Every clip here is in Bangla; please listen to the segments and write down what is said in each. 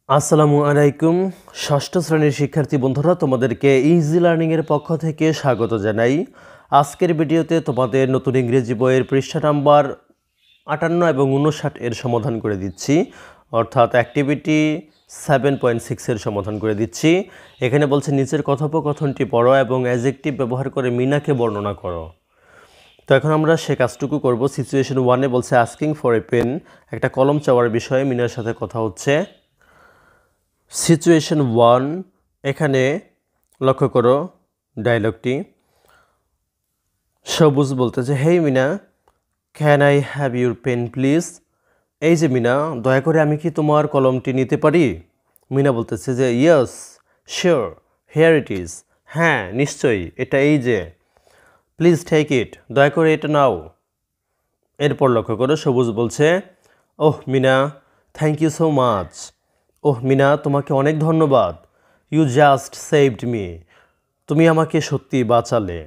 আসসালামু আলাইকুম ষষ্ঠ শ্রেণীর শিক্ষার্থী বন্ধুরা তোমাদেরকে ইজি লার্নিং এর পক্ষ থেকে স্বাগত জানাই। আজকের ভিডিওতে তোমাদের নতুন ইংরেজি বইয়ের পৃষ্ঠা নাম্বার 58 এবং 59 এর সমাধান করে দিচ্ছি, অর্থাৎ অ্যাক্টিভিটি 7.6 এর সমাধান করে দিচ্ছি। এখানে বলছে নিচের কথোপকথনটি পড়ো এবং অ্যাডজেক্টিভ ব্যবহার করে মিনাকে বর্ণনা করো। তো এখন আমরা সে কাজটুকু করব। সিচুয়েশন 1-এ বলছে আস্কিং ফর এ পেন, একটা কলম চাওয়ার বিষয়ে মিনার সাথে কথা হচ্ছে। সিচুয়েশন 1 এখানে লক্ষ্য করো ডায়লগটি। সবুজ বলতেছে hey Mina, can I have your pen please. এই যে মিনা, দয়া করে আমি কি তোমার কলমটি নিতে পারি? মিনা বলতেছে যে yes sure hair it is, হ্যাঁ নিশ্চয়ই, এটা এই যে। প্লিজ টেক ইট, দয়া করে এটা নাও। এরপর লক্ষ্য করো সবুজ বলছে oh Mina, thank you so much. Oh Mina, তোমাকে অনেক ধন্যবাদ। ইউ জাস্ট সেভড মি, তুমি আমাকে সত্যি বাঁচালে।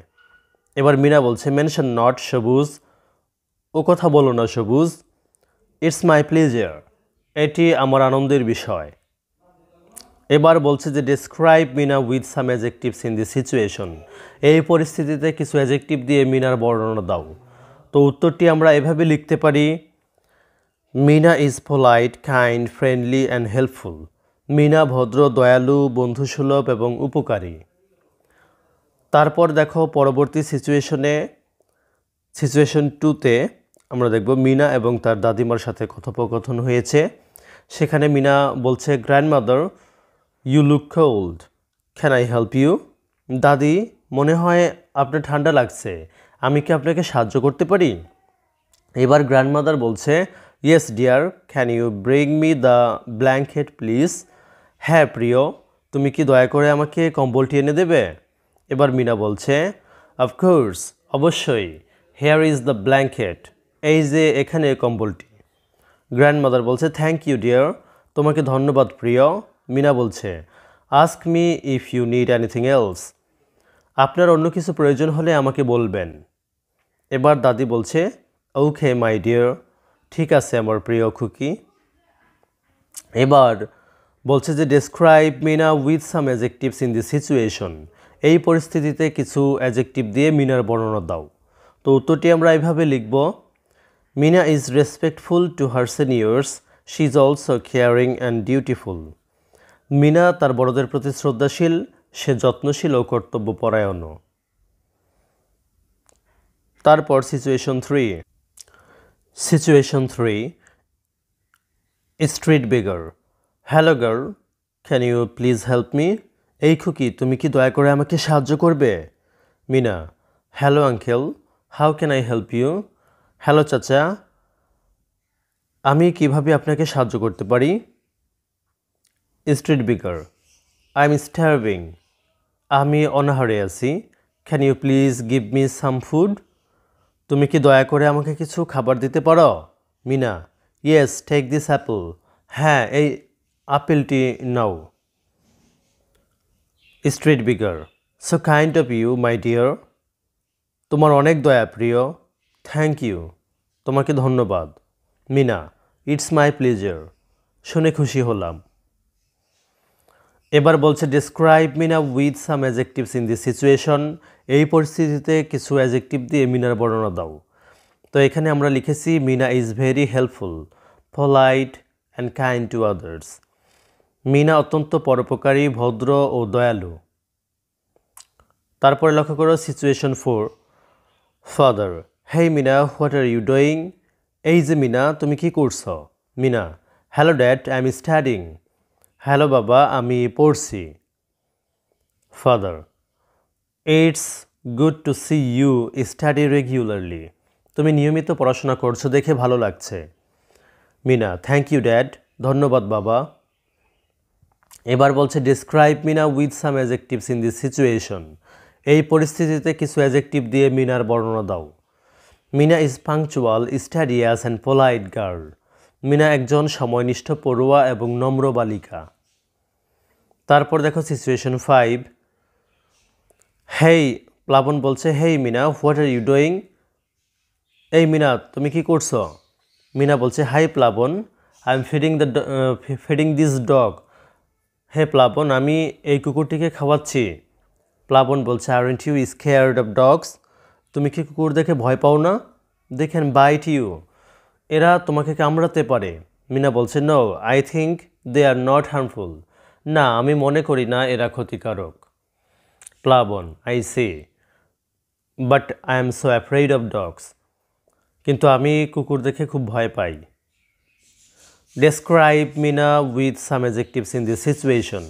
এবার মিনা বলছে মেনশন নট সবুজ, ও কথা বলো না সবুজ। ইটস মাই প্লেজার, এটি আমার আনন্দের বিষয়। এবার বলছে যে describe Mina with some adjectives in this situation, এই পরিস্থিতিতে কিছু অ্যাডজেক্টিভ দিয়ে মিনার বর্ণনা দাও। তো উত্তরটি আমরা এভাবে লিখতে পারি, Meena is polite, kind, friendly and helpful. Meena ভদ্র, দয়ালু, বন্ধুসুলভ এবং উপকারী। তারপর দেখো পরবর্তী সিচুয়েশন 2-তে আমরা দেখব মিনা এবং তার দাদিমার সাথে কথোপকথন হয়েছে। সেখানে মিনা বলছে grandmother you look cold, can I help you. দাদি, মনে হয় আপনার ঠান্ডা লাগছে, আমি কি আপনাকে সাহায্য করতে পারি? এবার গ্র্যান্ডমাদার বলছে yes dear, can you bring me the blanket please. হ্যাঁ প্রিয়, তুমি কি দয়া করে আমাকে কম্বলটি এনে দেবে? এবার মিনা বলছে অফকোর্স, অবশ্যই, হেয়ার ইজ দ্য ব্ল্যাঙ্কেট, এই যে এখানে কম্বলটি। গ্র্যান্ডমাদার বলছে থ্যাংক ইউ ডিয়ার, তোমাকে ধন্যবাদ প্রিয়। মিনা বলছে ask me if you need anything else, আপনার অন্য কিছু প্রয়োজন হলে আমাকে বলবেন। এবার দাদি বলছে ওকে মাই ডিয়ার, ঠিক আছে আমার প্রিয় খুকি। এবার বলছে যে describe Mina with some adjectives in this situation, এই পরিস্থিতিতে কিছু অ্যাডজেক্টিভ দিয়ে মিনার বর্ণনা দাও। তো উত্তরটি আমরা এইভাবে লিখব, Meena is respectful to her seniors, she is also caring and dutiful. Meena তার বড়দের প্রতি শ্রদ্ধাশীল, সে যত্নশীল ও কর্তব্যপরায়ণও। তারপর situation 3 street beggar, hello girl, can you please help me. এই খুকি, তুমি কি দয়া করে আমাকে সাহায্য করবে? Meena hello uncle, how can I help you. Hello চাচা, আমি কিভাবে আপনাকে সাহায্য করতে পারি? Street beggar I am starving, আমি অনাহারে আছি। Can you please give me some food, তুমি কি দয়া করে আমাকে কিছু খাবার দিতে পারো? Mina yes take this apple, হ্যাঁ এই আপেলটি নাও। Street beggar so kind of you my dear, তোমার অনেক দয়া প্রিয়। থ্যাংক ইউ, তোমাকে ধন্যবাদ। মিনা ইটস মাই প্লেজার, শুনে খুশি হলাম। এবার বলছে describe Mina with some adjectives in this situation, এই পরিস্থিতিতে কিছু অ্যাডজেক্টিভ দিয়ে মিনার বর্ণনা দাও। তো এখানে আমরা লিখেছি Meena is very helpful, polite and kind to others. Meena অত্যন্ত পরোপকারী, ভদ্র ও দয়ালু। তারপরে লক্ষ্য করো situation 4 father, hey Mina what are you doing. এই যে মিনা, তুমি কি করছো? Meena hello dad, I am studying, hello বাবা, আমি পড়ছি। Father it's good to see you study regularly, তুমি নিয়মিত পড়াশোনা করছো দেখে ভালো লাগছে। মিনা থ্যাংক ইউ ড্যাড, ধন্যবাদ বাবা। এবার বলছে describe Mina with some adjectives in this situation, এই পরিস্থিতিতে কিছু অ্যাডজেক্টিভ দিয়ে মিনার বর্ণনা দাও। Meena is punctual, studious and polite girl, Meena একজন সময়নিষ্ঠ, পড়ুয়া এবং নম্র বালিকা। তারপর দেখো সিচুয়েশন 5 হেই, প্লাবন বলছে hey Mina what are you doing. এই মিনা, তুমি কি করছো? মিনা বলছে hi Plabon, I am feeding this dog, হে প্লাবন, আমি এই কুকুরটিকে খাওয়াচ্ছি। প্লাবন বলছে, aren't you scared of dogs? তুমি কি কুকুর দেখে ভয় পাও না? They can bite you. এরা তোমাকে কামড়াতে পারে। মিনা বলছে, no, I think they are not harmful. না, আমি মনে করি না এরা ক্ষতিকারক। Plabon, I C, but I am so afraid of dogs. কিন্তু আমি কুকুর দেখে খুব ভয় পাই। Describe Mina with some adjectives in this situation.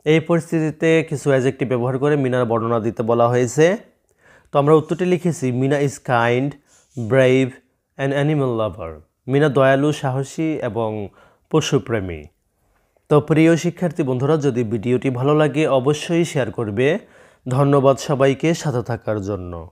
এই পরিস্থিতিতে কিছু অ্যাডজেক্টিভ ব্যবহার করে মিনার বর্ণনা দিতে বলা হয়েছে। তো আমরা উত্তরটি লিখেছি, Meena is kind, brave and animal lover. Meena দয়ালু, সাহসী এবং পশুপ্রেমী। তো প্রিয় শিক্ষার্থী বন্ধুরা, যদি ভিডিওটি ভালো লাগে অবশ্যই শেয়ার করবে। ধন্যবাদ সবাইকে সাথে থাকার জন্য।